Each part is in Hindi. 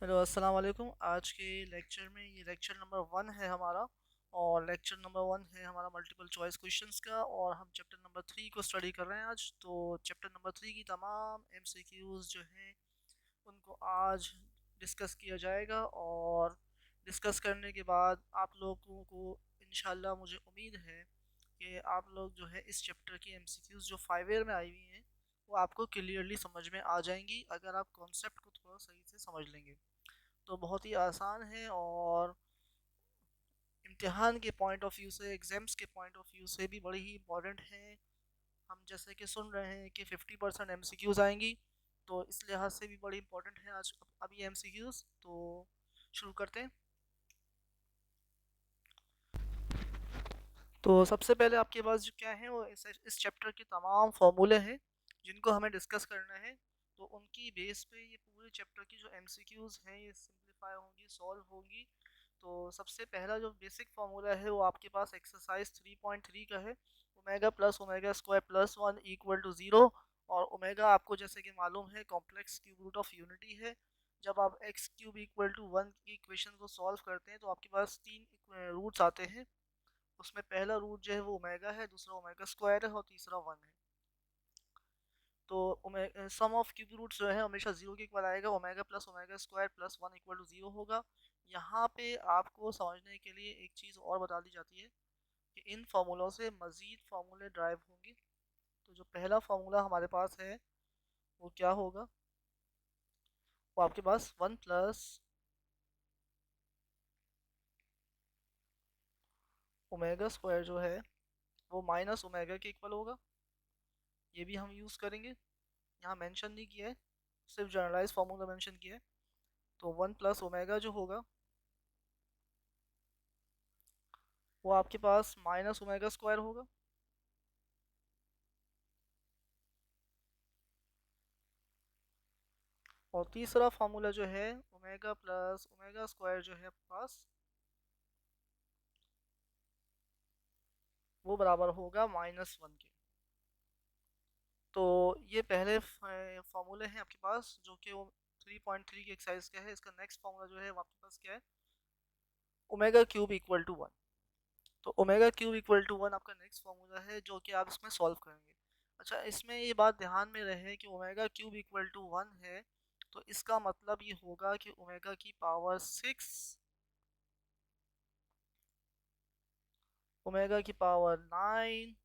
हेलो अस्सलाम वालेकुम। आज के लेक्चर में ये लेक्चर नंबर 1 है हमारा। और लेक्चर नंबर 1 है हमारा मल्टीपल चॉइस क्वेश्चंस का, और हम चैप्टर नंबर 3 को स्टडी कर रहे हैं आज। तो चैप्टर नंबर 3 की तमाम एमसीक्यूज़ जो हैं उनको आज डिस्कस किया जाएगा। और डिस्कस करने के बाद आप लोगों को इंशाल्लाह मुझे उम्मीद है कि आप लोग जो है इस चैप्टर की एमसीक्यूज़ जो 5 ईयर में आई हुई हैं वो आपको क्लियरली समझ में आ जाएंगी अगर आप कॉन्सेप्ट को थोड़ा सही से समझ लेंगे। तो बहुत ही आसान है, और इम्तिहान के पॉइंट ऑफ व्यू से, एग्ज़ाम्स के पॉइंट ऑफ व्यू से भी बड़ी ही इंपॉर्टेंट है। हम जैसे कि सुन रहे हैं कि 50% एमसीक्यूज़ आएंगी, तो इस लिहाज से भी बड़ी इंपॉर्टेंट है आज अभी एमसीक्यूज़। तो शुरू करते हैं। तो सबसे पहले आपके पास जो क्या है वो इस चैप्टर के तमाम फार्मूले हैं जिनको हमें डिस्कस करना है। तो उनकी बेस पे ये पूरे चैप्टर की जो एमसीक्यूज़ हैं ये सिंप्लीफाई होंगी, सॉल्व होंगी। तो सबसे पहला जो बेसिक फार्मूला है वो आपके पास एक्सरसाइज 3.3 का है। Omega plus omega square plus 1 equal to 0। और ओमेगा आपको जैसे कि मालूम है complex cube root of unity है। जब आप एक्स क्यूब इक्वल टू 1 की इक्वेशन को सॉल्व करते हैं तो आपके पास तीन रूट्स आते हैं। उसमें पहला रूट जो है वो ओमेगा है, दूसरा ओमेगा स्क्वायर है, और तीसरा 1 है। तो सम ऑफ क्यूब रूट्स जो है हमेशा जीरो के इक्वल आएगा। Omega plus omega square plus 1 equal to 0 होगा। यहाँ पे आपको समझने के लिए एक चीज़ और बता दी जाती है कि इन फार्मूलों से मज़ीद फार्मूले ड्राइव होंगे। तो जो पहला फार्मूला हमारे पास है वो क्या होगा? वो आपके पास 1 प्लस ओमेगा स्क्वायर जो है वो माइनस ओमेगा के इक्वल होगा। ये भी हम यूज़ करेंगे, यहाँ मेंशन नहीं किया है, सिर्फ जनरलाइज फार्मूला मेंशन किया है। तो 1 प्लस ओमेगा जो होगा वो आपके पास माइनस ओमेगा स्क्वायर होगा। और तीसरा फार्मूला जो है ओमेगा प्लस ओमेगा स्क्वायर जो है आपके पास वो बराबर होगा -1 के। तो ये पहले फार्मूले हैं आपके पास जो कि वो 3.3 की एक्सरसाइज का है। इसका नेक्स्ट फार्मूला जो है वो आपके पास क्या है? Omega cube equal to 1। तो ओमेगा क्यूब इक्वल टू 1 आपका नेक्स्ट फार्मूला है जो कि आप इसमें सॉल्व करेंगे। अच्छा, इसमें ये बात ध्यान में रहे कि ओमेगा क्यूब इक्वल टू 1 है, तो इसका मतलब ये होगा कि ओमेगा की पावर 6, ओमेगा की पावर 9,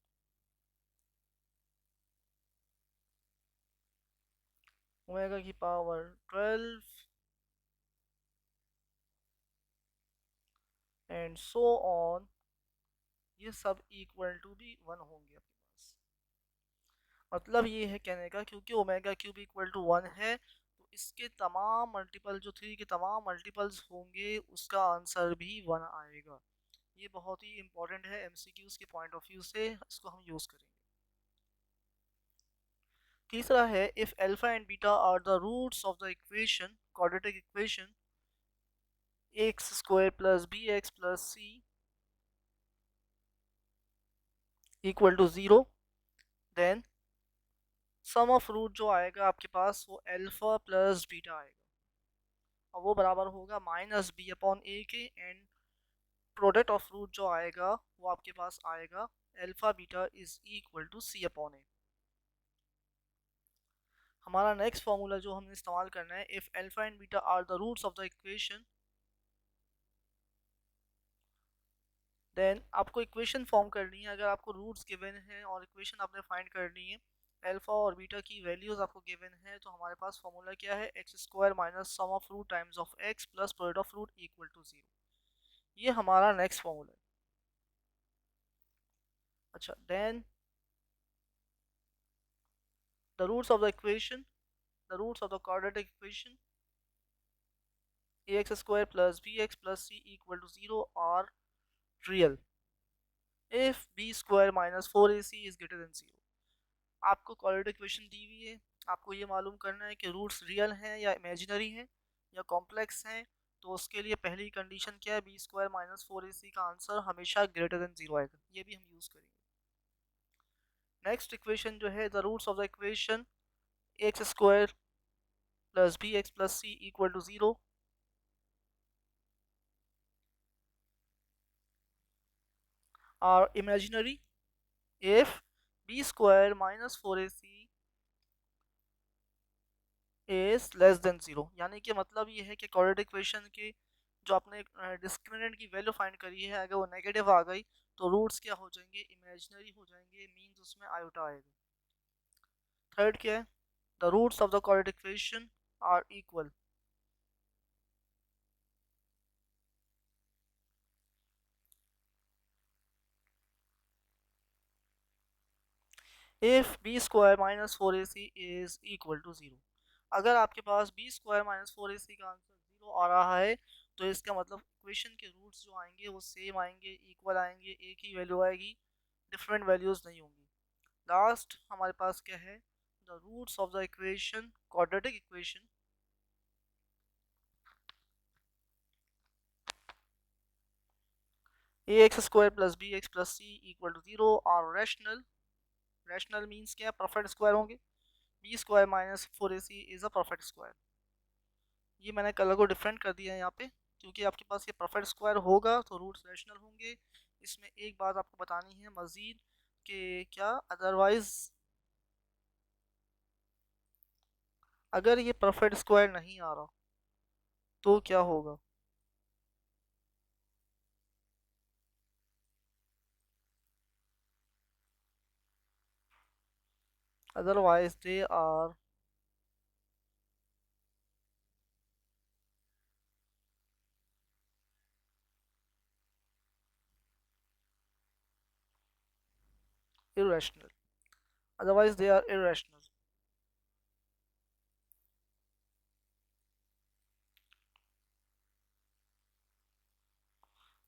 ओमेगा की पावर 12 एंड सो ऑन, ये सब इक्वल टू भी 1 होंगे आपके पास। मतलब ये है कहने का क्योंकि ओमेगा क्यूब इक्वल टू 1 है तो इसके तमाम मल्टीपल जो 3 के तमाम मल्टीपल्स होंगे उसका आंसर भी 1 आएगा। ये बहुत ही इंपॉर्टेंट है एमसीक्यूज के पॉइंट ऑफ व्यू से, इसको हम यूज़ करेंगे। तीसरा है if alpha and beta are the roots of the equation, quadratic equation x square plus b x plus c equal to 0, then sum of root जो आएगा आपके पास वो अल्फा प्लस बीटा आएगा, और वो बराबर होगा माइनस बी अपॉन ए के। एंड प्रोडक्ट ऑफ रूट जो आएगा वो आपके पास आएगा alpha beta is equal to C upon A. हमारा नेक्स्ट फार्मूला जो हमने इस्तेमाल करना है if alpha and beta are the roots of the equation, then आपको इक्वेशन फॉर्म करनी है। अगर आपको रूट्स गिवन है और इक्वेशन आपने फाइंड करनी है, अल्फा और बीटा की वैल्यूज आपको गिवन है, तो हमारे पास फार्मूला क्या है? X square minus sum of root times of x plus product of root equal to 0। ये हमारा नेक्स्ट फार्मूला है। अच्छा, then the roots of the equation, the roots of the quadratic equation ax square plus bx plus c equal to 0 are real if b square minus 4ac is greater than 0। आपको क्वाड्रेटिक इक्वेशन दी हुई है, आपको ये मालूम करना है कि रूट्स रियल हैं या इमेजिनरी हैं या कॉम्प्लेक्स हैं। तो उसके लिए पहली कंडीशन क्या है? बी स्क्वायर माइनस 4ac का आंसर हमेशा ग्रेटर देन 0 आएगा। ये भी हम यूज़ करेंगे। नेक्स्ट इक्वेशन जो है the roots of the equation x square plus b x plus c equal to 0, are imaginary if b square minus 4ac is less than zero. यानी कि मतलब ये है कि क्वाड्रेटिक इक्वेशन की जो आपने डिस्क्रिमिनेंट की वैल्यू फाइंड करी है, अगर वो नेगेटिव आ गई तो रूट्स क्या हो जाएंगे, इमेजिनरी हो जाएंगे, मींस उसमें आयोटा आएगा। थर्ड क्या है, the roots of the quadratic equation are equal if b square minus four A c is equal to zero. अगर आपके पास बी स्क्वायर माइनस फोर ए सी का आंसर ज़ीरो आ रहा है तो इसका मतलब इक्वेशन के रूट्स जो आएंगे वो सेम आएंगे, इक्वल आएंगे, एक ही वैल्यू आएगी, डिफरेंट वैल्यूज़ नहीं होंगी। लास्ट हमारे पास क्या है, the roots of the equation quadratic equation a x square plus b x plus c equal to zero are rational. Rational means क्या, परफेक्ट स्क्वायर होंगे। B square minus four A c is a perfect square. ये मैंने कलर को डिफरेंट कर दिया है यहाँ पे, क्योंकि आपके पास ये परफेक्ट स्क्वायर होगा तो रूट्स रैशनल होंगे। इसमें एक बात आपको बतानी है मज़ीद कि क्या, अदरवाइज अगर ये परफेक्ट स्क्वायर नहीं आ रहा तो क्या होगा, otherwise they are irrational, otherwise they are irrational।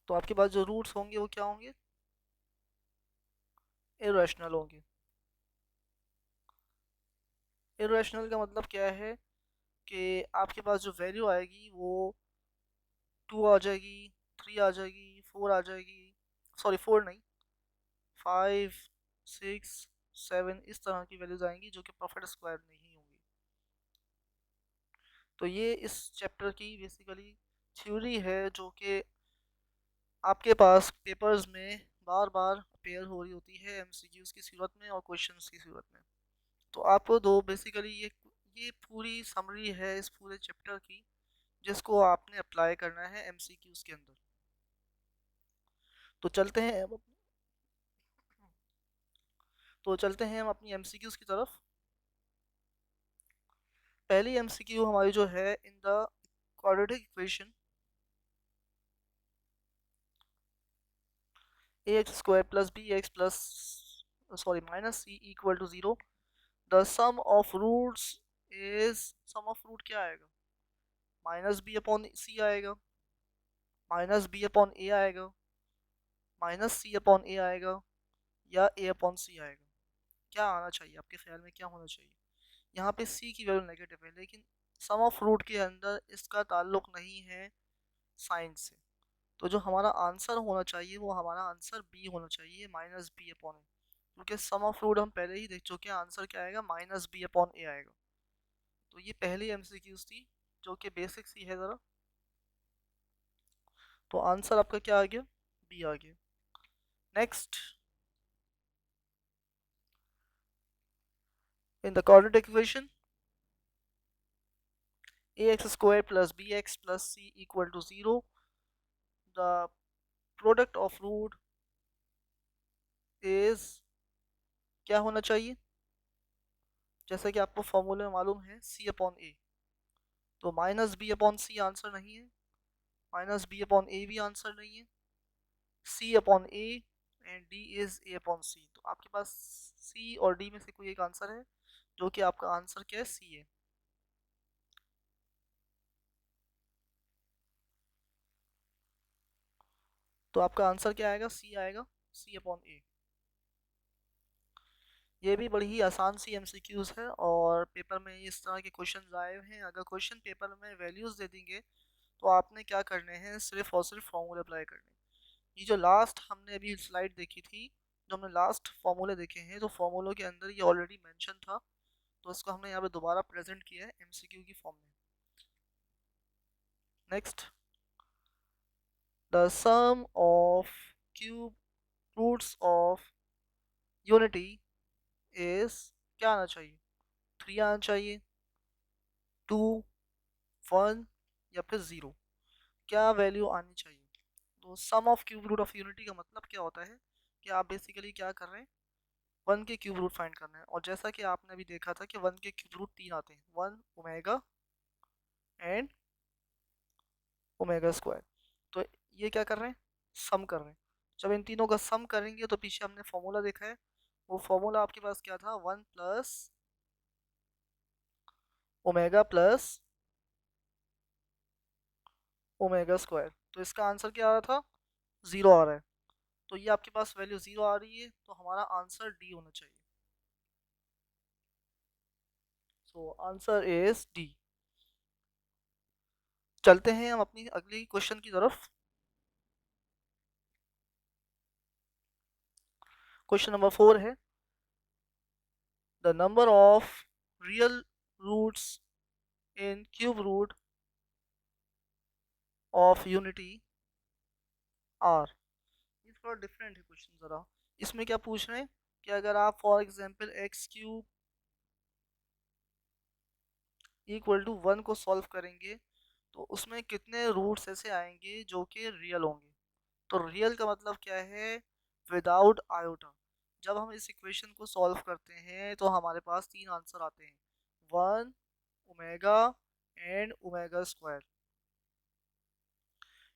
तो आपके पास जो रूट्स होंगे वो क्या होंगे, irrational होंगे। irrational का मतलब क्या है कि आपके पास जो वैल्यू आएगी वो टू आ जाएगी, थ्री आ जाएगी, फोर आ जाएगी, सॉरी फोर नहीं, फाइव, सिक्स, सेवन, इस तरह की वैल्यूज आएंगी जो कि परफेक्ट स्क्वायर नहीं होंगी। तो ये इस चैप्टर की बेसिकली थ्योरी है जो कि आपके पास पेपर्स में बार बार अपेयर हो रही होती है, एमसीक्यूज की सूरत में और क्वेश्चंस की सूरत में। तो आपको दो बेसिकली ये पूरी समरी है इस पूरे चैप्टर की, जिसको आपने अप्लाई करना है एमसीक्यूज के अंदर। तो चलते हैं हम अपनी एमसीक्यूज की तरफ। पहली एमसीक्यू हमारी जो है, in the quadratic equation a x square plus b x plus sorry minus c equal to zero, the sum of roots is, sum of root क्या आएगा, माइनस बी अपॉन सी आएगा, माइनस बी अपॉन ए आएगा, माइनस सी अपॉन ए आएगा, या ए अपॉन सी आएगा। क्या आना चाहिए आपके ख्याल में, क्या होना चाहिए। यहाँ पे सी की वैल्यू नेगेटिव है, लेकिन सम ऑफ रूट के अंदर इसका ताल्लुक नहीं है साइन से। तो जो हमारा आंसर होना चाहिए वो हमारा आंसर बी होना चाहिए, माइनस बी अपॉन ए, क्योंकि सम ऑफ रूट हम पहले ही देख चुके हैं, आंसर क्या आएगा, माइनस बी अपॉन ए आएगा। तो ये पहली एमसीक्यूज थी जो कि बेसिक सी है ज़रा। तो आंसर आपका क्या आ गया, बी आ गया। Next, in the quadratic equation a x square plus b x plus c equal to zero, the product of root is, क्या होना चाहिए, जैसा कि आपको फॉर्मूले में मालूम है सी अपॉन ए। तो minus B upon c answer नहीं है, माइनस बी अपॉन ए भी आंसर नहीं है, C upon A and D is A upon C. तो आपके पास सी और डी में से कोई एक आंसर है, जो कि आपका आंसर क्या है, सी है। तो आपका आंसर क्या आएगा, सी आएगा, सी अपॉन ए। ये भी बड़ी ही आसान सी एमसीक्यूज है और पेपर में इस तरह के क्वेश्चन आए हैं। अगर क्वेश्चन पेपर में वैल्यूज दे देंगे तो आपने क्या करने हैं, सिर्फ और सिर्फ फॉर्मूले अप्लाई करने हैं। ये जो लास्ट हमने अभी स्लाइड देखी थी, जो हमने लास्ट फॉर्मूले देखे हैं, तो फॉर्मूलों के अंदर ये ऑलरेडी मेंशन था, तो इसको हमने यहाँ पे दोबारा प्रेजेंट किया है एमसीक्यू की फॉर्म में। Next, the sum of cube roots of unity is क्या आना चाहिए? 3 आना चाहिए, 2, 1 या फिर 0? क्या वैल्यू आनी चाहिए? तो sum of cube root of unity का मतलब क्या होता है कि आप बेसिकली क्या कर रहे हैं, 1 के क्यूब रूट फाइंड करना है। और जैसा कि आपने अभी देखा था कि 1 के क्यूब रूट 3 आते हैं, 1 ओमेगा एंड ओमेगा स्क्वायर। तो ये क्या कर रहे हैं, सम कर रहे हैं। जब इन तीनों का सम करेंगे तो पीछे हमने फॉर्मूला देखा है, वो फॉर्मूला आपके पास क्या था, 1 plus omega plus omega square. तो इसका आंसर क्या आ रहा था, 0 आ रहा है। तो ये आपके पास वैल्यू 0 आ रही है, तो हमारा आंसर डी होना चाहिए। सो आंसर इज डी। चलते हैं हम अपनी अगली क्वेश्चन की तरफ। क्वेश्चन नंबर 4 है, the number of real roots in cube root of unity are. ये थोड़ा डिफरेंट है क्वेश्चन ज़रा। इसमें क्या पूछ रहे हैं कि अगर आप for example x cube equal to 1 को सॉल्व करेंगे तो उसमें कितने रूट्स ऐसे आएंगे जो कि रियल होंगे। तो रियल का मतलब क्या है, विदाउट आयोटा। जब हम इस इक्वेशन को सॉल्व करते हैं तो हमारे पास 3 आंसर आते हैं, 1 ओमेगा एंड ओमेगा स्क्वायर।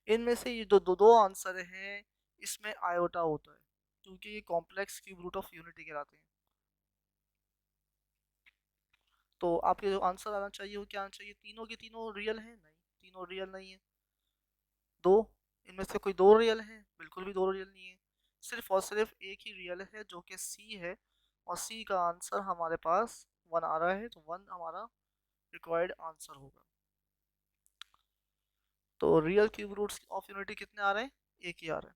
इनमें से ये जो दो दो आंसर हैं इसमें आयोटा होता है, क्योंकि ये complex cube root of unity कहलाते हैं। तो आपके जो आंसर आना चाहिए वो क्या आना चाहिए, तीनों के तीनों रियल हैं? नहीं, तीनों रियल नहीं है। दो, इनमें से कोई दो रियल है? बिल्कुल भी दो रियल नहीं है। सिर्फ और सिर्फ एक ही रियल है जो कि सी है, और सी का आंसर हमारे पास 1 आ रहा है, तो 1 हमारा रिक्वायर्ड आंसर होगा। तो real cube roots of unity कितने आ रहे हैं, एक ही आ रहा है।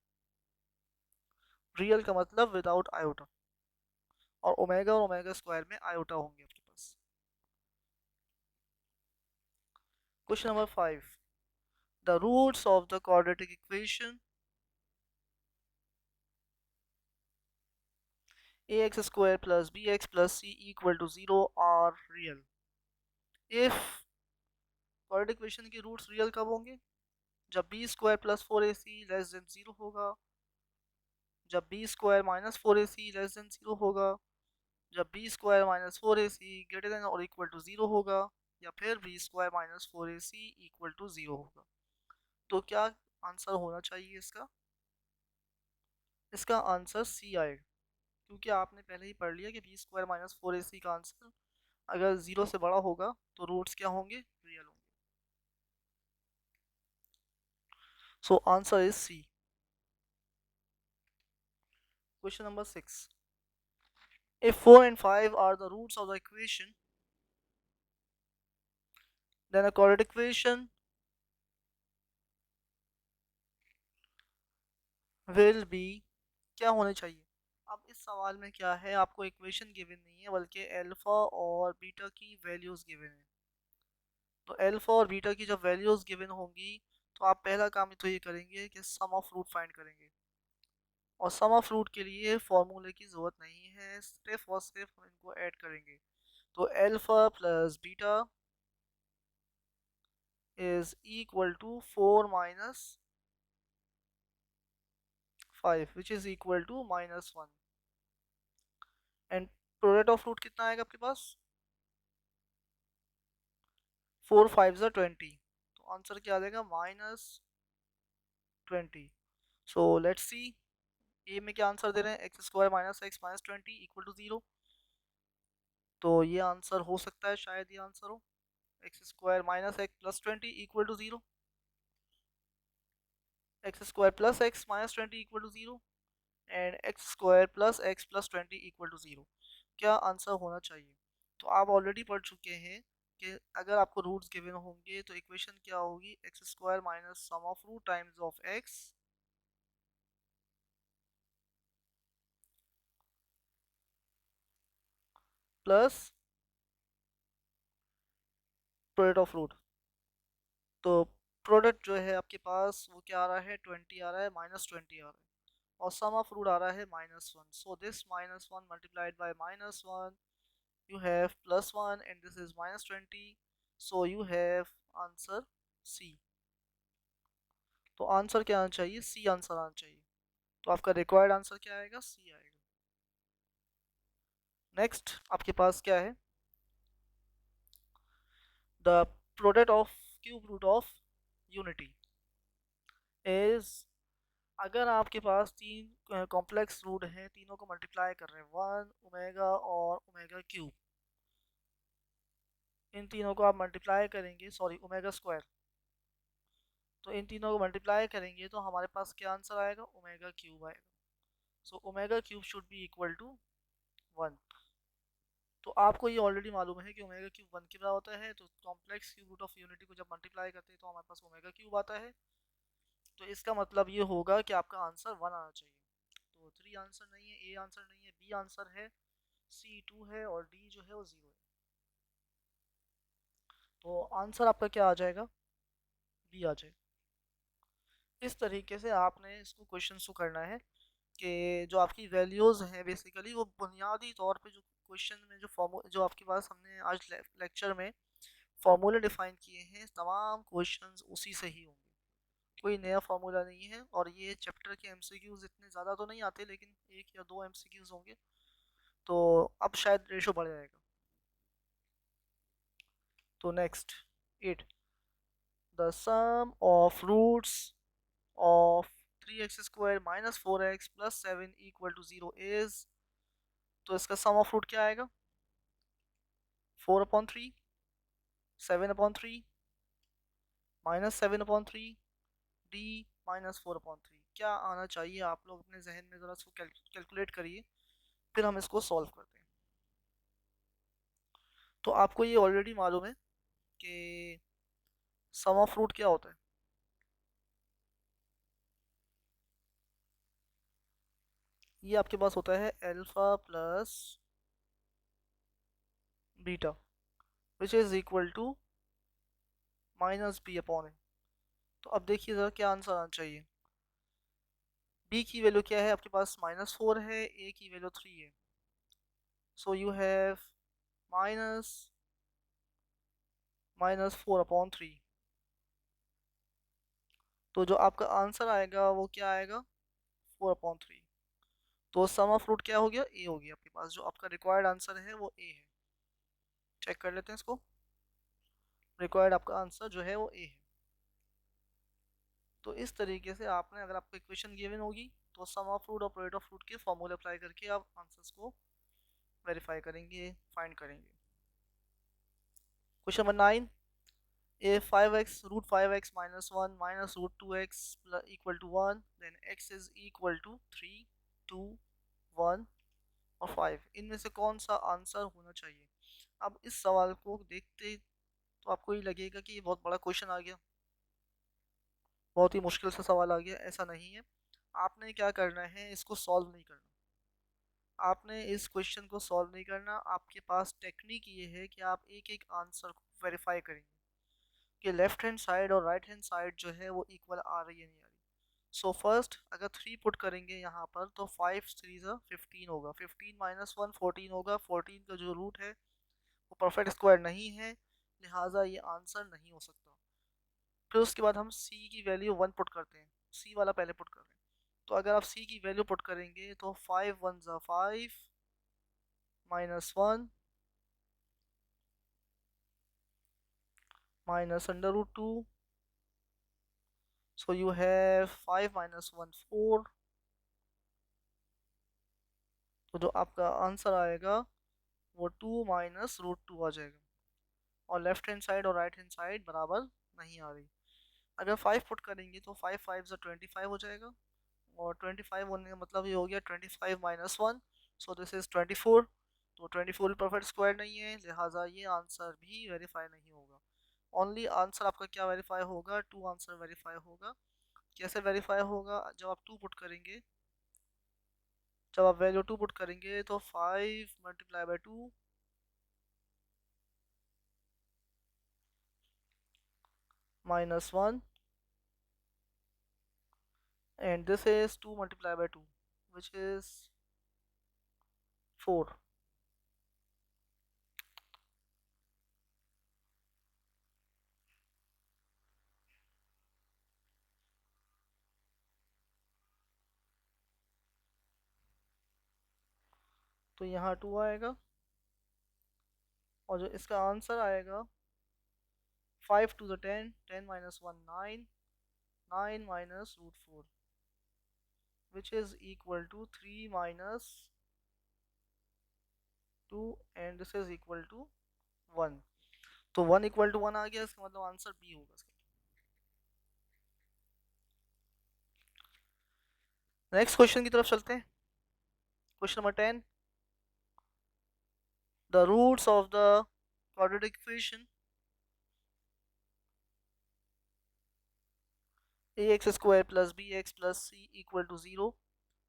रियल का मतलब विदाउट आयोटा, और ओमेगा और ओमेगा स्क्वायर में आयोटा होंगे आपके पास। Question number 5, the roots of the quadratic equation ax square plus bx plus c equal to 0 are real if quadratic equation के रूट्स रियल कब होंगे, जब b square plus 4ac less than 0 होगा, जब b square minus 4ac less than 0 होगा, जब b square minus 4ac greater than और इक्वल टू 0 होगा, या फिर b square minus 4ac equal to 0 होगा। तो क्या आंसर होना चाहिए इसका, इसका आंसर सी आएगा, क्योंकि आपने पहले ही पढ़ लिया कि बी स्क्वायर माइनस 4ac का आंसर अगर 0 से बड़ा होगा तो रूट्स क्या होंगे, रियल होंगे। So answer is C. Question number 6, if 4 and 5 are the roots of the equation, then a quadratic equation will be क्या होने चाहिए। अब इस सवाल में क्या है, आपको इक्वेशन गिवन नहीं है बल्कि अल्फा और बीटा की वैल्यूज गिवन है। तो अल्फा और बीटा की जब वैल्यूज गिवन होंगी तो आप पहला काम तो ये करेंगे कि सम ऑफ रूट फाइंड करेंगे, और सम ऑफ रूट के लिए फॉर्मूले की ज़रूरत नहीं है, सिर्फ और सिर्फ हम इनको ऐड करेंगे। तो alpha plus beta is equal to 4 माइनस 5 which is equal to -1, and product of root कितना आएगा आपके पास, 4 5 ज़ा 20, तो आंसर क्या आ जाएगा, -20। सो लेट्स सी, ए में क्या आंसर दे रहे हैं, x square minus x minus 20 equal to 0। तो ये आंसर हो सकता है, शायद ये आंसर हो, x square minus x plus 20 equal to 0, x square plus x minus 20 equal to 0, and x square plus x plus 20 equal to 0। क्या आंसर होना चाहिए। तो आप ऑलरेडी पढ़ चुके हैं कि अगर आपको रूट्स गिवन होंगे तो इक्वेशन क्या होगी, x square minus sum of root times of x plus product of root. तो प्रोडक्ट जो है आपके पास वो क्या आ रहा है, 20 आ रहा है, -20 आ रहा है। और सम ऑफ रूट आ रहा है -1, so this -1 multiplied by -1 you have +1 and this is -20, so you have answer C। तो आंसर क्या आना चाहिए? C आंसर आना चाहिए। तो आपका रिक्वायर्ड आंसर क्या आएगा? C आएगा। नेक्स्ट आपके पास क्या है? The product of cube root of unity is, अगर आपके पास तीन कॉम्प्लेक्स रूट हैं, तीनों को मल्टीप्लाई कर रहे हैं, 1 ओमेगा और ओमेगा क्यूब, इन तीनों को आप मल्टीप्लाई करेंगे, सॉरी ओमेगा स्क्वायर, तो इन तीनों को मल्टीप्लाई करेंगे तो हमारे पास क्या आंसर आएगा? ओमेगा क्यूब आएगा। So omega cube should be equal to 1। तो आपको ये ऑलरेडी मालूम है कि ओमेगा क्यूब 1 के बराबर होता है, तो complex cube root of unity को जब मल्टीप्लाई करते हैं तो हमारे पास ओमेगा क्यूब आता है। तो इसका मतलब ये होगा कि आपका आंसर 1 आना चाहिए। तो 3 आंसर नहीं है, ए आंसर नहीं है, बी आंसर है, सी 2 है और डी जो है वो 0 है। तो आंसर आपका क्या आ जाएगा? बी आ जाएगा। इस तरीके से आपने इसको क्वेश्चन को करना है कि जो आपकी वैल्यूज़ हैं बेसिकली वो बुनियादी तौर पे जो क्वेश्चन में जो आपके पास हमने आज लेक्चर में फार्मूले डिफाइन किए हैं, तमाम क्वेश्चंस उसी से ही होंगे, कोई नया फार्मूला नहीं है। और ये चैप्टर के एमसीक्यूज इतने ज़्यादा तो नहीं आते, लेकिन 1 या 2 एमसीक्यूज होंगे, तो अब शायद रेशो बढ़ जाएगा। तो next 8, the sum of roots of 3x² - 4x + 7 = 0 is, तो इसका सम ऑफ रूट क्या आएगा? 4/3, 7/3, -7/3, d -4/3। क्या आना चाहिए? आप लोग अपने जहन में ज़रा इसको कैलकुलेट करिए, फिर हम इसको सॉल्व करते हैं। तो आपको ये ऑलरेडी मालूम है कि सम ऑफ रूट क्या होता है। ये आपके पास होता है alpha plus beta which is equal to -b/a। तो अब देखिए ज़रा क्या आंसर आना चाहिए। b की वैल्यू क्या है आपके पास? -4 है, a की वैल्यू 3 है, सो यू हैव माइनस -4/3। तो जो आपका आंसर आएगा वो क्या आएगा? 4/3। तो सम ऑफ रूट क्या हो गया? ए हो गया। आपके पास जो आपका रिक्वायर्ड आंसर है वो ए है। चेक कर लेते हैं इसको। रिक्वायर्ड आपका आंसर जो है वो ए है। तो इस तरीके से आपने, अगर आपको इक्वेशन गिवन होगी तो सम ऑफ रूट और प्रोडक्ट ऑफ रूट के फॉर्मूले अप्लाई करके आप आंसर्स को वेरीफाई करेंगे, फाइंड करेंगे। Question number 9, if 5x √5x - 1 - √2x equal to 1, then x is equal to 3, 2, 1 और 5, इनमें से कौन सा आंसर होना चाहिए? अब इस सवाल को देखते तो आपको ये लगेगा कि ये बहुत बड़ा क्वेश्चन आ गया, बहुत ही मुश्किल सा सवाल आ गया। ऐसा नहीं है। आपने क्या करना है, इसको सॉल्व नहीं करना। आपने इस क्वेश्चन को सॉल्व नहीं करना। आपके पास टेक्निक ये है कि आप एक एक आंसर को वेरीफाई करेंगे कि लेफ्ट हैंड साइड और राइट हैंड साइड जो है वो इक्वल आ रही है नहीं आ रही। सो फर्स्ट अगर 3 पुट करेंगे यहाँ पर तो 5 3 15 होगा, 15 - 1 14 होगा। 14 का जो रूट है वो परफेक्ट स्क्वायर नहीं है, लिहाजा ये आंसर नहीं हो सकता। फिर उसके बाद हम c की वैल्यू 1 पुट करते हैं, c वाला पहले पुट कर रहे हैं। तो अगर आप c की वैल्यू पुट करेंगे तो 5 1 5 -1 -√2, so you have 5 - 1 4। तो जो आपका आंसर आएगा वो 2 -√2 आ जाएगा। और लेफ्ट हैंड साइड और राइट हैंड साइड बराबर नहीं आ रही। अगर 5 पुट करेंगे तो 5 5 25 हो जाएगा, और 25 होने का मतलब ये हो गया 25 -1, सो दिस इज 24। तो 24 परफेक्ट स्क्वायर नहीं है, लिहाजा ये आंसर भी वेरीफाई नहीं होगा। ओनली आंसर आपका क्या वेरीफाई होगा? 2 आंसर वेरीफाई होगा। कैसे वेरीफाई होगा? जब आप 2 पुट करेंगे, जब आप वैल्यू 2 पुट करेंगे तो 5 × 2 -1 and this is 2 multiplied by 2, which is 4. तो यहाँ 2 आएगा, और जो इसका आंसर आएगा 5 to the 10, 10 minus 1 9, 9 minus root 4, which is equal to 3 minus 2, and this is equal to 1. तो 1 इक्वल टू 1 आ गया, इसका मतलब आंसर बी होगा इसका। नेक्स्ट क्वेश्चन की तरफ चलते हैं। Question number 10, the roots of the quadratic equation ax square plus bx plus c equal to 0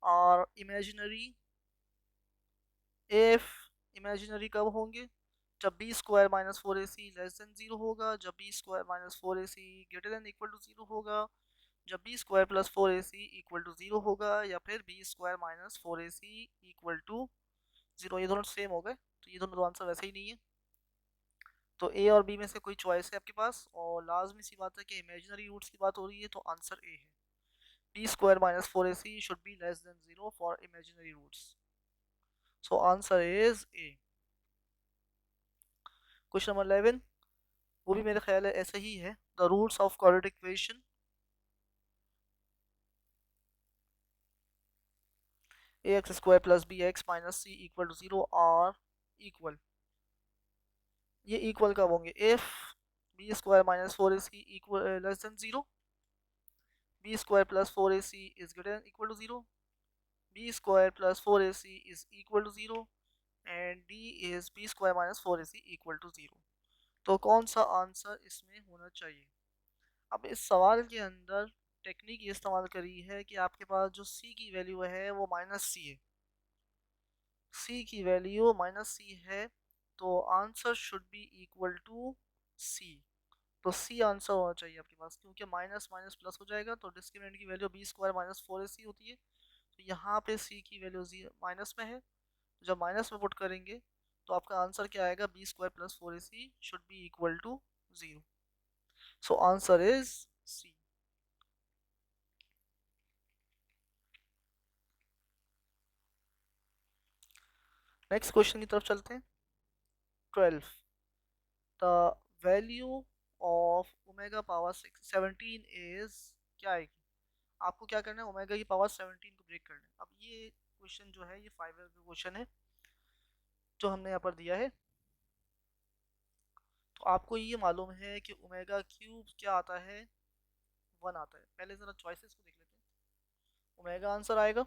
are imaginary if imaginary कब होंगे? जब बी स्क्वायर माइनस फोर ए सी लेस देन 0 होगा, जब b square minus four A c greater than equal to 0 होगा, जब b square plus four A c equal to 0 होगा, या फिर b square minus four A c equal to 0। ये दोनों सेम हो गए, तो ये दोनों आंसर वैसे ही नहीं है। तो ए और बी में से कोई चॉइस है आपके पास, और लाजमी सी बात है कि इमेजिनरी रूट्स की बात हो रही है, तो आंसर ए है। B square minus four A c should be less than 0 for imaginary roots, so answer is A. Question number 11, वो भी मेरे ख्याल है ऐसा ही है। The roots of quadratic equation ax square plus b x minus c equal to 0 are equal. ये इक्वल कब होंगे? If b square minus four A c equal less than 0, b square plus four A c is greater than equal to 0, b square plus four A c is equal to 0, and D is b square minus four A c equal to 0। तो कौन सा आंसर इसमें होना चाहिए? अब इस सवाल के अंदर टेक्निक ये इस्तेमाल करी है कि आपके पास जो सी की वैल्यू है वो माइनस सी है, सी की वैल्यू माइनस सी है, तो answer should be equal to C. तो सी आंसर होना चाहिए आपके पास, क्योंकि माइनस माइनस प्लस हो जाएगा, तो डिस्क्रिमिनेंट की value B square minus four ए सी होती है। तो यहाँ पे सी की वैल्यू माइनस में है, तो जब माइनस में पुट करेंगे तो आपका आंसर क्या आएगा? B square plus four A c should be equal to 0, so answer is C. Next question की तरफ चलते हैं। 12, the value of omega power 17 is क्या आएगी? आपको क्या करना है? ओमेगा की पावर 17 को ब्रेक करना है। अब ये क्वेश्चन जो है ये 5 का क्वेश्चन है जो हमने यहाँ पर दिया है। तो आपको ये मालूम है कि ओमेगा क्यूब क्या आता है? 1 आता है। पहले ज़रा चॉइसेस को देख लेते हैं। ओमेगा आंसर आएगा,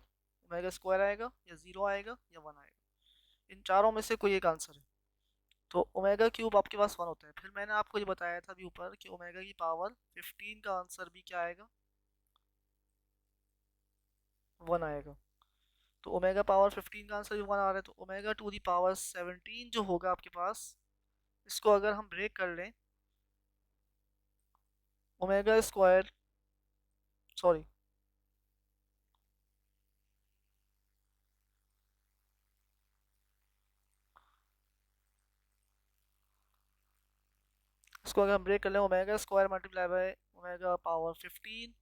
ओमेगा स्क्वायर आएगा, या 0 आएगा, या 1 आएगा। इन चारों में से कोई एक आंसर है। तो ओमेगा क्यूब आपके पास 1 होता है। फिर मैंने आपको ये बताया था अभी ऊपर कि ओमेगा की पावर 15 का आंसर भी क्या आएगा? 1 आएगा। तो ओमेगा पावर 15 का आंसर भी 1 आ रहा है, तो ओमेगा टू दी पावर 17 जो होगा आपके पास, इसको अगर हम ब्रेक कर लें, ओमेगा स्क्वायर, सॉरी, इसको अगर हम ब्रेक कर लें, omega square multiply by omega power 15,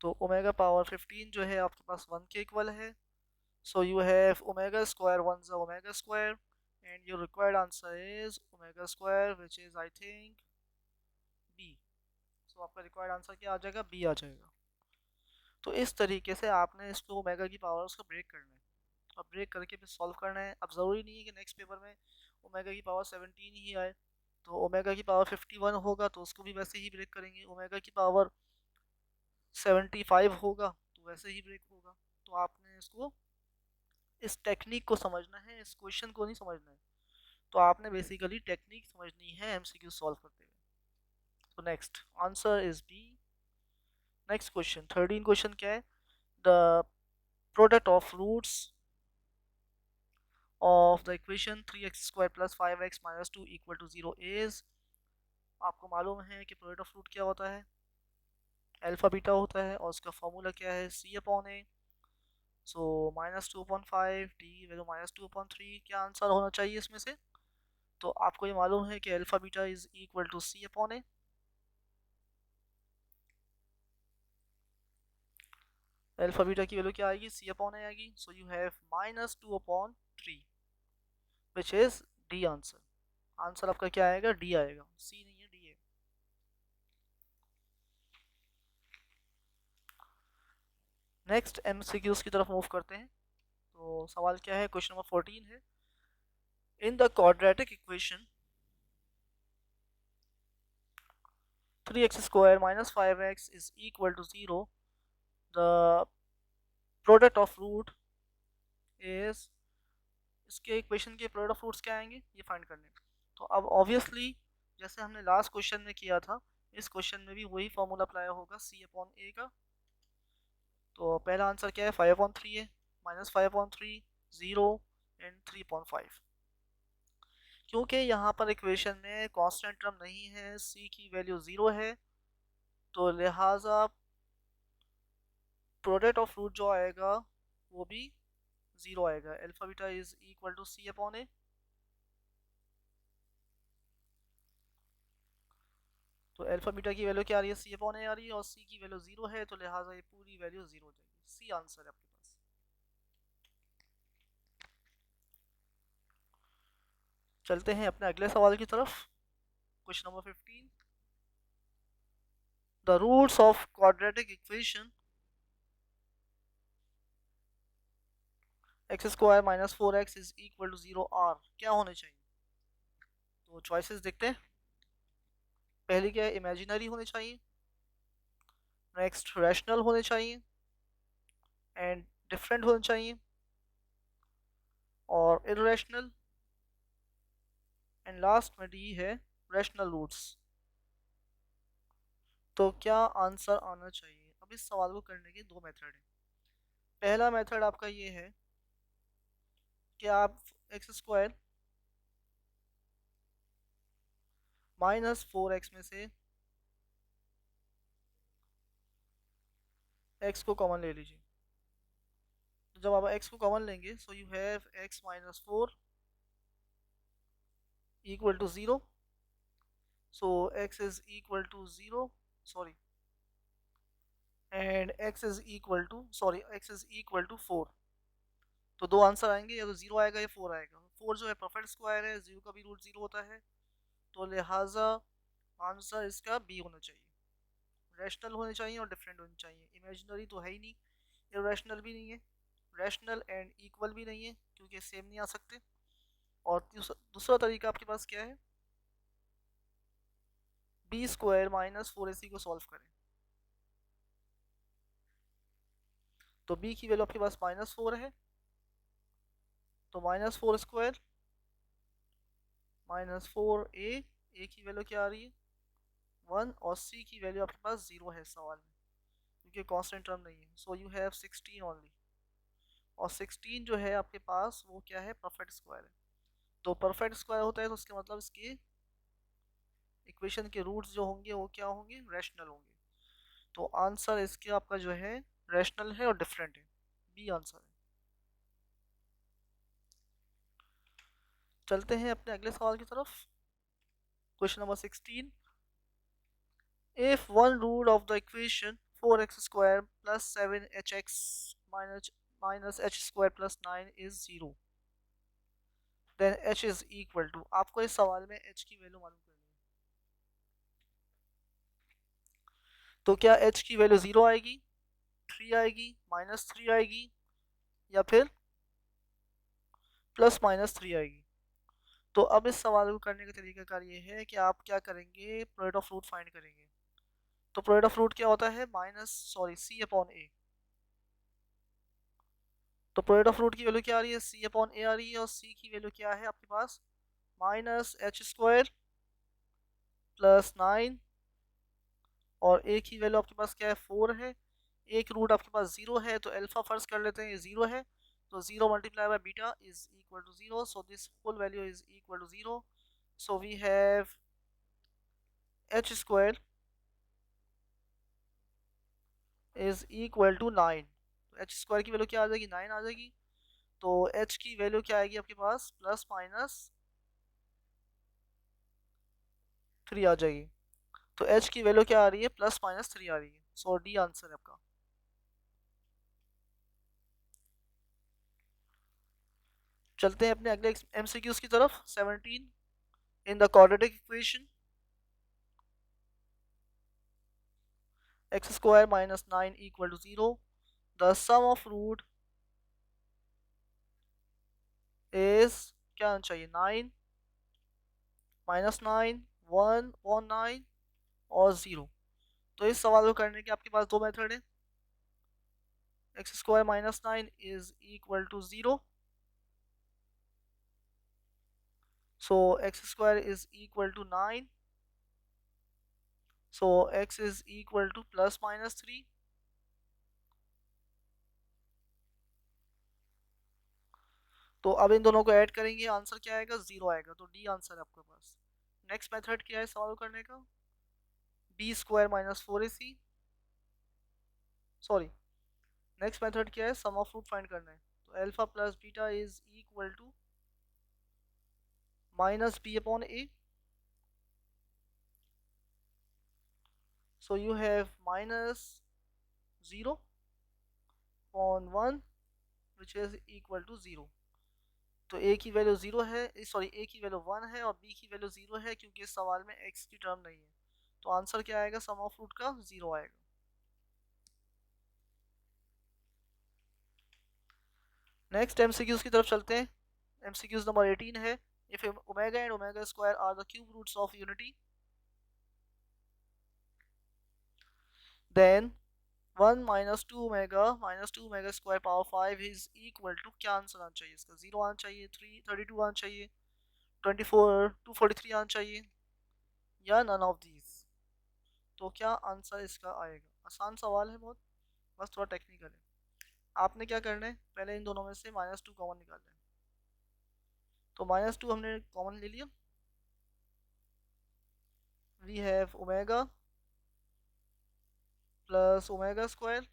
तो ओमेगा पावर 15 जो है आपके पास 1 के इक्वल है। So you have omega square 1 ज़ omega square, and your required answer is omega square, which is I think B. So आपका रिक्वायर्ड आंसर क्या आ जाएगा? बी आ जाएगा। तो इस तरीके से आपने इसको ओमेगा की पावर उसको ब्रेक करना है, और ब्रेक करके फिर सॉल्व करना है। अब ज़रूरी नहीं है कि नेक्स्ट पेपर में ओमेगा की पावर 17 ही आए, तो ओमेगा की पावर 51 होगा तो उसको भी वैसे ही ब्रेक करेंगे। ओमेगा की पावर 75 होगा तो वैसे ही ब्रेक होगा। तो आपने इसको, इस टेक्निक को समझना है, इस क्वेश्चन को नहीं समझना है। तो आपने बेसिकली टेक्निक समझनी है एमसीक्यू सॉल्व करते हुए। तो next answer is B. Next question 13 question क्या है? The product of roots of the equation 3x square plus 5x minus 2 equal to 0 is, आपको मालूम है कि प्रोडक्ट ऑफ रूट क्या होता है? अल्फ़ा बीटा होता है और उसका फॉर्मूला क्या है, सी अपॉन ए। सो -2/5 डी वैल्यू -2/3, क्या आंसर होना चाहिए इसमें से? तो आपको ये मालूम है कि alpha beta is equal to C upon a. Alpha beta की वैल्यू क्या आएगी, सी अपॉन ए आएगी। So you have -2/3 which is D answer. Answer आपका क्या आएगा, डी आएगा, सी नहीं है, डी है। नेक्स्ट एमसीक्यूज की तरफ मूव करते हैं। तो सवाल क्या है, क्वेश्चन नंबर 14 है, in the quadratic equation 3x² - 5x is equal to 0, the product of root is, इसके इक्वेशन के प्रोडक्ट ऑफ रूट्स क्या आएंगे ये फाइंड करने। तो अब ऑब्वियसली जैसे हमने लास्ट क्वेश्चन में किया था, इस क्वेश्चन में भी वही फॉर्मूला अप्लाई होगा सी अपॉन ए का। तो पहला आंसर क्या है, 5/3 है, -5/3, 0 एंड 3/5। क्योंकि यहाँ पर इक्वेशन में कांस्टेंट टर्म नहीं है, सी की वैल्यू 0 है, तो लिहाजा प्रोडक्ट ऑफ रूट जो आएगा वो भी 0 आएगा। Alpha beta is equal to C upon ए। तो अल्फा बीटा की वैल्यू क्या आ रही है, सी अपॉन ए आ रही है, और सी की वैल्यू 0 है, तो लिहाजा ये पूरी वैल्यू 0 हो जाएगी। सी आंसर है आपके पास। चलते हैं अपने अगले सवाल की तरफ। Question number 15, the roots of quadratic equation x² - 4x is equal to 0 are, क्या होने चाहिए? तो चॉइसेस देखते हैं। पहली क्या है, इमेजिनरी होने चाहिए, नेक्स्ट रैशनल होने चाहिए, एंड डिफरेंट होने चाहिए, और इरेशनल, एंड लास्ट में डी है रैशनल रूट्स। तो क्या आंसर आना चाहिए? अब इस सवाल को करने के दो मेथड हैं। पहला मेथड आपका ये है कि आप x² -4x में से x को कॉमन ले लीजिए। तो जब आप x को कॉमन लेंगे, so you have x - 4 equal to 0। So x is equal to 0, sorry, and x is equal to 4। तो दो आंसर आएंगे, या तो 0 आएगा या 4 आएगा। 4 जो है परफेक्ट स्क्वायर है, 0 का भी रूट 0 होता है, तो लिहाजा आंसर इसका बी होना चाहिए। रैशनल होने चाहिए और डिफरेंट होनी चाहिए। इमेजिनरी तो है ही नहीं, इरेशनल भी नहीं है, रैशनल एंड इक्वल भी नहीं है, क्योंकि सेम नहीं आ सकते। और दूसरा तरीका आपके पास क्या है, b² - 4ac को सॉल्व करें। तो b की वैल्यू आपके पास -4 है, तो -4² -4a की वैल्यू क्या आ रही है, 1, और c की वैल्यू आपके पास 0 है सवाल में, क्योंकि कांस्टेंट टर्म नहीं है। सो यू हैव 16 ओनली, और 16 जो है आपके पास वो क्या है, परफेक्ट स्क्वायर है। तो परफेक्ट स्क्वायर होता है, तो उसके मतलब इसके इक्वेशन के रूट्स जो होंगे वो क्या होंगे, रैशनल होंगे। तो आंसर इसके आपका जो है रैशनल है और डिफरेंट है, बी आंसर है। चलते हैं अपने अगले सवाल की तरफ। Question number 16, if one root of the equation 4x² plus 7hx minus h² plus 9 is 0, then h is equal to, आपको इस सवाल में h की वैल्यू मालूम करनी है। तो क्या h की वैल्यू 0 आएगी, 3 आएगी, -3 आएगी, या फिर +-3 आएगी? तो अब इस सवाल को करने का तरीकाकार ये है कि आप क्या करेंगे, प्रोडक्ट ऑफ रूट फाइंड करेंगे। तो प्रोडक्ट ऑफ रूट क्या होता है, c अपॉन a। तो प्रोडक्ट ऑफ रूट की वैल्यू क्या आ रही है, c अपॉन a आ रही है, और c की वैल्यू क्या है आपके पास, -h² प्लस 9, और a की वैल्यू आपके पास क्या है, 4 है। एक रूट आपके पास 0 है, तो अल्फा फर्स्ट कर लेते हैं, ये 0 है, तो 0 multiply by beta is equal to 0, so this whole value is equal to 0। So we have h² is equal to 9। H square की वैल्यू क्या आ जाएगी, 9 आ जाएगी। तो एच की वैल्यू क्या आएगी आपके पास, प्लस माइनस 3 आ जाएगी। तो एच की वैल्यू क्या आ रही है, प्लस माइनस 3 आ रही है। सो डी आंसर है आपका। चलते हैं अपने अगले एमसीक्यूज की तरफ। 17 in the quadratic equation x square minus 9 equal to 0, the sum of root is, क्या आना चाहिए, 9 माइनस 9 1 और 9 और 0। तो इस सवाल को करने के आपके पास दो मेथड है। X square minus 9 is equal to 0, so x square is equal to 9, so x is equal to plus minus 3। तो अब इन दोनों को ऐड करेंगे, आंसर क्या आएगा, 0 आएगा। तो डी आंसर है आपके पास। नेक्स्ट मेथड क्या है सॉल्व करने का, B square minus 4ac, sorry, next method क्या है, सम ऑफ रूट फाइंड करना है। तो alpha plus beta is equal to minus B upon A, so you have minus 0 upon 1 which is equal to 0। तो a की वैल्यू 0 है, सॉरी a की वैल्यू 1 है और b की वैल्यू 0 है, क्योंकि इस सवाल में x की टर्म नहीं है। तो आंसर क्या आएगा, सम ऑफ रूट का 0 आएगा। नेक्स्ट एमसीक्यूज की तरफ चलते हैं। एमसीक्यूज नंबर 18 है, if omega and omega square are the cube roots of unity then 1 minus two omega square power 5 is equal to, क्या आंसर आना चाहिए इसका, 0 आना चाहिए, 332 आना चाहिए, 24 243 आना चाहिए, या नन ऑफ दीज। तो क्या आंसर इसका आएगा, आसान सवाल है बहुत, बस थोड़ा टेक्निकल है। आपने क्या करना है, पहले इन दोनों में से माइनस टू कॉमन निकालना है। तो माइनस टू हमने कॉमन ले लिया, we have omega plus omega square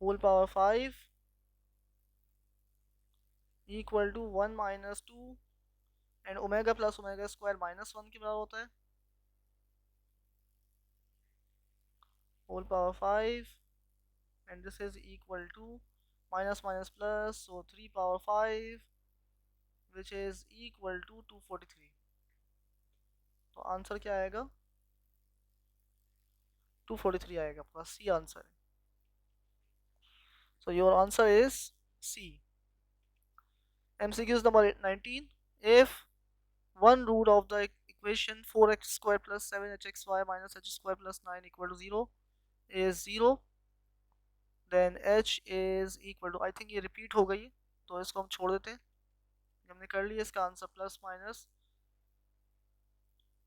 whole power 5 equal to 1 minus two, and omega plus omega square minus 1 के बराबर होता है, whole power 5, and this is equal to minus minus plus, so 3 power 5 which is equal to 243। तो आंसर क्या आएगा, 243 आएगा आपका, सी आंसर है। So your answer is C. MCQs number 19, if one root of the equation 4x square plus 7hxy minus h square plus 9 equal to 0 is 0, then h is equal to, I think ये repeat हो गई है, तो इसको हम छोड़ देते हैं। हमने कर लिया, इसका आंसर प्लस माइनस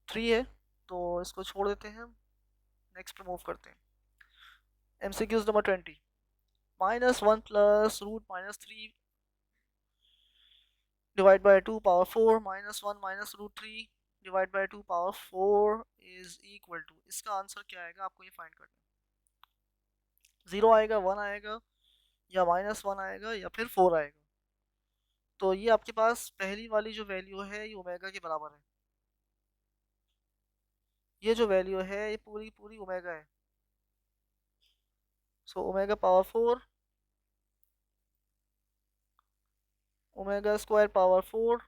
3 है, तो इसको छोड़ देते हैं हम। नेक्स्ट पे मूव करते हैं। MCQs number 20, minus 1 plus root minus 3 divide by 2 power 4 minus 1 minus root 3 divide by 2 power 4 is equal to, इसका आंसर क्या आएगा आपको ये फाइंड करना है। 0 आएगा, 1 आएगा, या माइनस 1 आएगा, या फिर 4 आएगा। तो ये आपके पास पहली वाली जो वैल्यू है ये ओमेगा के बराबर है। ये जो वैल्यू है ये पूरी पूरी ओमेगा है। So omega power 4, omega square power 4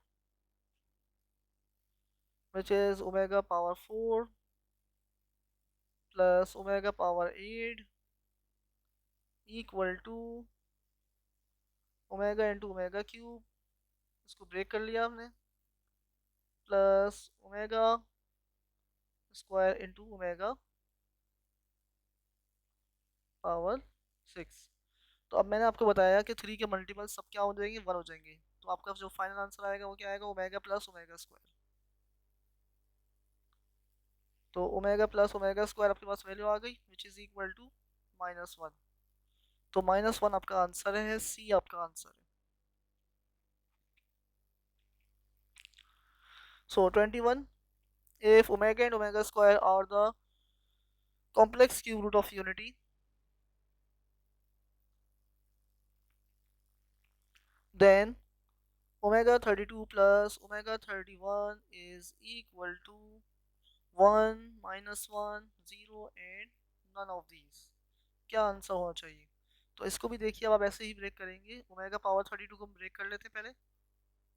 which is omega power 4 plus omega power 8 equal to omega into omega cube, इसको ब्रेक कर लिया हमने, plus omega square into omega power 6। तो अब मैंने आपको बताया कि 3 के मल्टीपल सब क्या हो जाएंगे, 1 हो जाएंगे। तो आपका जो फाइनल आंसर आएगा वो क्या आएगा, ओमेगा प्लस ओमेगा स्क्वायर। तो ओमेगा प्लस ओमेगा स्क्वायर आपके पास वैल्यू आ गई विच इज इक्वल टू -1। तो -1 आपका आंसर है, सी आपका आंसर है। सो 21, if omega and omega square are the complex cube root of unity, then omega 32 plus omega 31 is equal to 1 minus 1 0 and none of these। क्या आंसर होना चाहिए? तो इसको भी देखिए, अब आप ऐसे ही ब्रेक करेंगे। ओमेगा पावर 32 को ब्रेक कर लेते हैं पहले।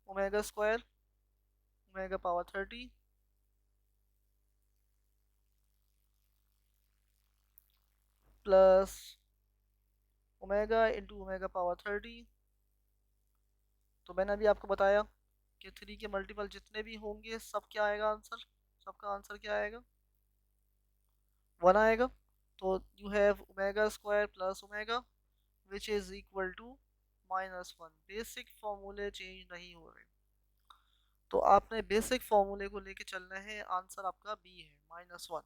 Omega square omega power 30 plus omega into omega power 30। तो मैंने अभी आपको बताया कि 3 के मल्टीपल जितने भी होंगे सब क्या आएगा आंसर, सबका आंसर क्या आएगा? 1 आएगा। तो you have omega square plus omega which is equal to -1। Basic फॉर्मूले चेंज नहीं हो रहे, तो आपने बेसिक फॉर्मूले को लेके चलना है। आंसर आपका बी है, -1।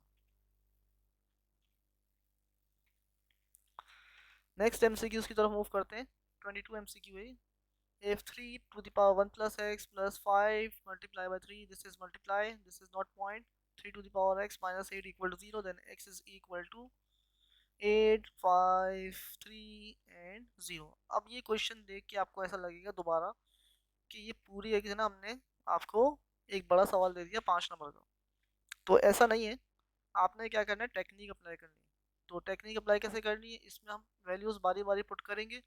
नेक्स्ट एमसीक्यूज की तरफ मूव करते हैं। 22 एमसीक्यू है। If 3 to the power 1 plus x plus 5 multiply by 3, this is multiply, this is not point, 3 to the power x minus 8 equal to 0, then x is equal to 8 5 3 and 0। अब ये क्वेश्चन देख के आपको ऐसा लगेगा दोबारा कि ये पूरी एक है ना, हमने आपको एक बड़ा सवाल दे दिया 5 नंबर का। तो ऐसा नहीं है, आपने क्या करना है, टेक्निक अप्लाई करनी है। तो टेक्निक अप्लाई कैसे करनी है, इसमें हम वैल्यूज बारी बारी पुट करेंगे।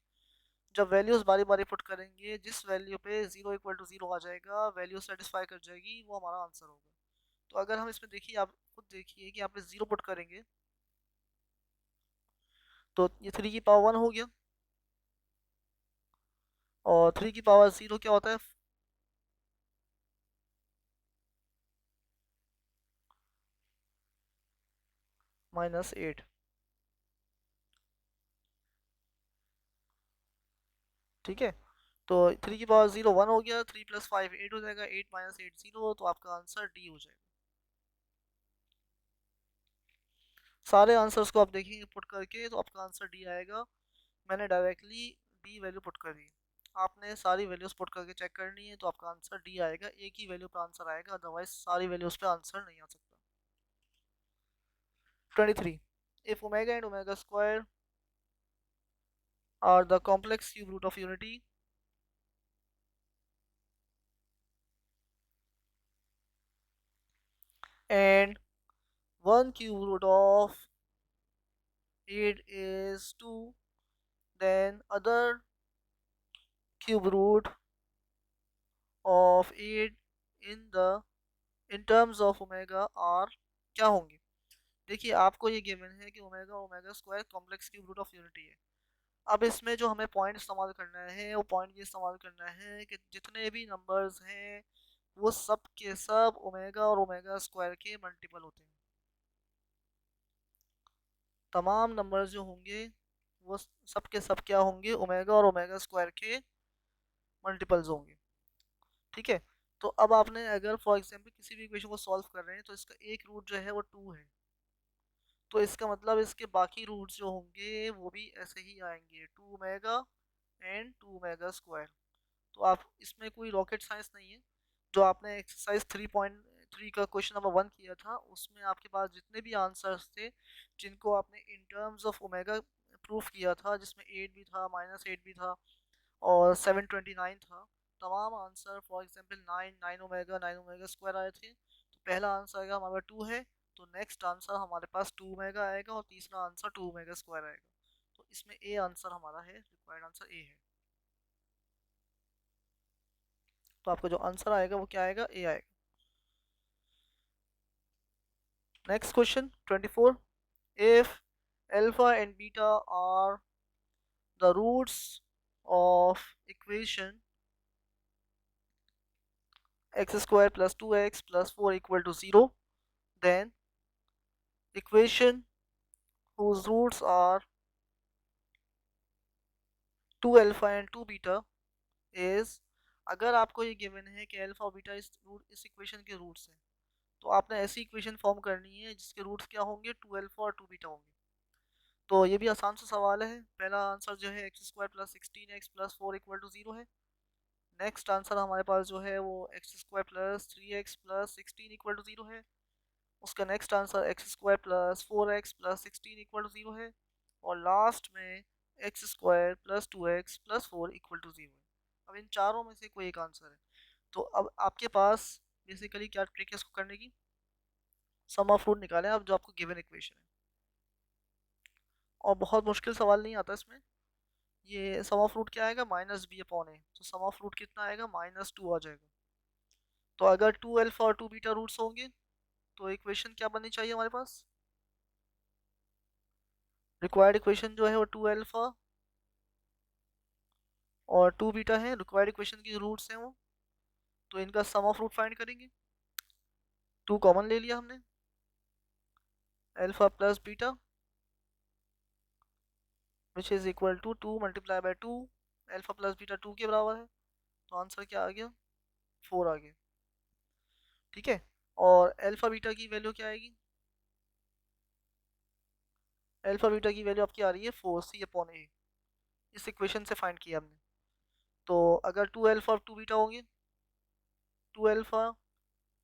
जब वैल्यूज बारी बारी पुट करेंगे, जिस वैल्यू पे 0 इक्वल टू 0 आ जाएगा, वैल्यू सेटिस्फाई कर जाएगी, वो हमारा आंसर होगा। तो अगर हम इसमें देखिए, आप खुद देखिए कि आप 0 पुट करेंगे तो ये 3 की पावर 1 हो गया, और 3 की पावर 0 क्या होता है, -8। ठीक है, तो 3 की पावर 0 1 हो गया, 3 प्लस 5 8 हो जाएगा, 8 माइनस 8 0, तो आपका आंसर डी हो जाएगा। सारे आंसर्स को आप देखेंगे पुट करके तो आपका आंसर डी आएगा। मैंने डायरेक्टली डी वैल्यू पुट कर दी, आपने सारी वैल्यूज पुट करके चेक करनी है, तो आपका आंसर डी आएगा। एक ही वैल्यू पे आंसर आएगा, अदरवाइज सारी वैल्यूज पे आंसर नहीं आ सकता। 23 if omega and omega square are the complex cube root of unity, and one cube root of 8 is 2, then other cube root of 8 in the in terms of omega are क्या होंगे? देखिए, आपको ये गिवन है कि omega omega square complex cube root of unity है। अब इसमें जो हमें पॉइंट इस्तेमाल करना है, वो पॉइंट ये इस्तेमाल करना है कि जितने भी नंबर्स हैं वो सब के सब ओमेगा और ओमेगा स्क्वायर के मल्टीपल होते हैं। तमाम नंबर्स जो होंगे वो सब के सब क्या होंगे, ओमेगा और ओमेगा स्क्वायर के मल्टीपल्स होंगे। ठीक है, तो अब आपने अगर फॉर एग्जांपल किसी भी इक्वेशन को सॉल्व कर रहे हैं, तो इसका एक रूट जो है वो 2 है, तो इसका मतलब इसके बाकी रूट्स जो होंगे वो भी ऐसे ही आएंगे, 2 ओमेगा एंड 2 ओमेगा स्क्वायर। तो आप इसमें कोई रॉकेट साइंस नहीं है। जो आपने एक्सरसाइज 3.3 का क्वेश्चन नंबर 1 किया था, उसमें आपके पास जितने भी आंसर्स थे जिनको आपने in terms of omega proof किया था, जिसमें 8 भी था, -8 भी था, और 729 था, तमाम answer for example 9 omega square आए थे। तो पहला आंसर आएगा हमारा 2 है, तो नेक्स्ट आंसर हमारे पास 2 ओमेगा आएगा, और तीसरा आंसर 2 ओमेगा स्क्वायर आएगा। तो इसमें ए आंसर हमारा है, रिक्वायर्ड आंसर ए है। तो आपका जो आंसर आएगा वो क्या आएगा, ए आएगा। Next question 24 if alpha and beta are the roots of equation x square plus 2x plus 4 equal to 0, then equation whose roots are 2 alpha and 2 beta is, अगर आपको ये गिवन है कि अल्फा और बीटा इस इक्वेशन के रूट्स हैं, तो आपने ऐसी इक्वेशन फॉर्म करनी है जिसके रूट्स क्या होंगे, 2 अल्फा और 2 बीटा होंगे। तो ये भी आसान सा सवाल है। पहला आंसर जो है x square plus 16x plus 4 equal to 0 है। नेक्स्ट आंसर हमारे पास जो है वो x square plus 3x plus 16 equal to 0 है। उसका next answer x square plus 4x plus 16 equal to 0 है, और लास्ट में x square plus 2x plus 4 equal to 0 है। अब इन चारों में से कोई एक आंसर है। तो अब आपके पास बेसिकली क्या ट्रिक है इसको करने की, सम ऑफ रूट निकालें आप जो आपको गिवन इक्वेशन है, और बहुत मुश्किल सवाल नहीं आता इसमें। ये सम ऑफ रूट क्या आएगा, माइनस बी अपॉन ए, तो सम ऑफ रूट कितना आएगा, -2 आ जाएगा। तो अगर 2 अल्फा और 2 बीटा रूट्स होंगे तो इक्वेशन क्या बननी चाहिए हमारे पास, रिक्वायर्ड इक्वेशन जो है वो 2 अल्फा और 2 बीटा है, रिक्वायर्ड इक्वेशन की रूट्स हैं वो, तो इनका सम ऑफ रूट फाइंड करेंगे। 2 कॉमन ले लिया हमने, alpha plus beta which is equal to 2 multiply by 2, alpha plus beta 2 के बराबर है, तो आंसर क्या आ गया, 4 आ गया। ठीक है, और अल्फा बीटा की वैल्यू क्या आएगी, अल्फा बीटा की वैल्यू आपकी आ रही है 4c अपॉन ए, इस इक्वेशन से फाइंड किया हमने। तो अगर 2 अल्फा और 2 बीटा होंगे, 2 अल्फा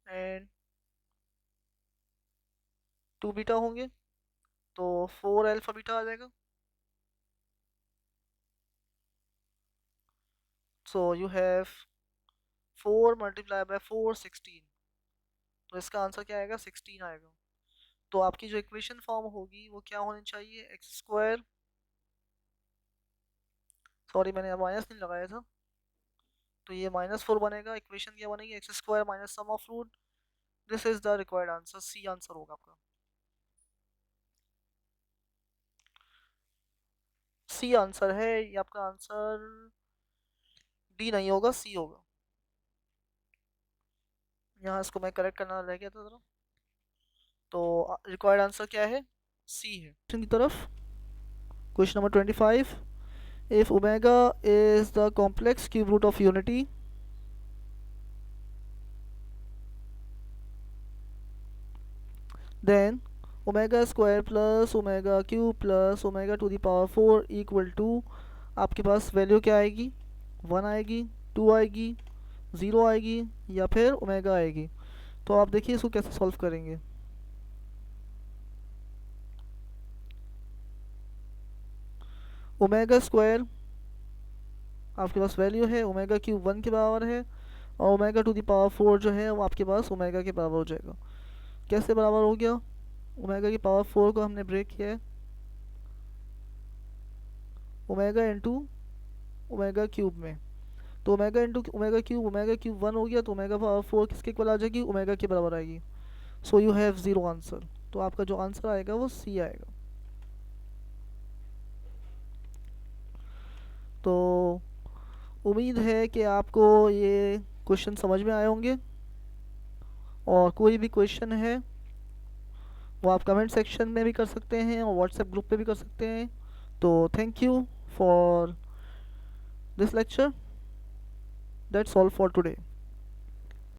एंड 2 बीटा होंगे, तो 4 अल्फा बीटा आ जाएगा। सो यू हैव 4 मल्टीप्लाई बाय 4 16, तो इसका आंसर क्या आएगा, 16 आएगा। तो आपकी जो इक्वेशन फॉर्म होगी वो क्या होनी चाहिए, एक्स स्क्वायर, सॉरी मैंने माइनस नहीं लगाया था, तो ये -4 बनेगा। इक्वेशन क्या बनेगी, x square minus sum of root, this is the required answer, C answer होगा आपका, सी आंसर है ये आपका आंसर, डी नहीं होगा, सी होगा। यहाँ इसको मैं करेक्ट करना रह गया था जरा, तो रिक्वायर्ड आंसर क्या है, सी है। की तरफ question number 25, if omega is the complex cube root of unity, then omega square plus omega cube plus omega to the power 4 equal to, आपके पास वैल्यू क्या आएगी, 1 आएगी, 2 आएगी, 0 आएगी, या फिर ओमेगा आएगी। तो आप देखिए इसको कैसे सॉल्व करेंगे। ओमेगा स्क्वायर आपके पास वैल्यू है, ओमेगा क्यूब 1 के बराबर है, और ओमेगा टू द पावर 4 जो है वो आपके पास ओमेगा के बराबर हो जाएगा। कैसे बराबर हो गया, ओमेगा की पावर 4 को हमने ब्रेक किया है, ओमेगा इंटू ओमेगा क्यूब में, तो ओमेगा इंटू ओमेगा क्यूब 1 हो गया, तो ओमेगा पावर 4 किसके इक्वल आ जाएगी, ओमेगा के बराबर आएगी। सो यू हैव 0 आंसर, तो आपका जो आंसर आएगा वो सी आएगा। तो उम्मीद है कि आपको ये क्वेश्चन समझ में आए होंगे, और कोई भी क्वेश्चन है वो आप कमेंट सेक्शन में भी कर सकते हैं और व्हाट्सएप ग्रुप पे भी कर सकते हैं। तो thank you for this lecture, that's all for today.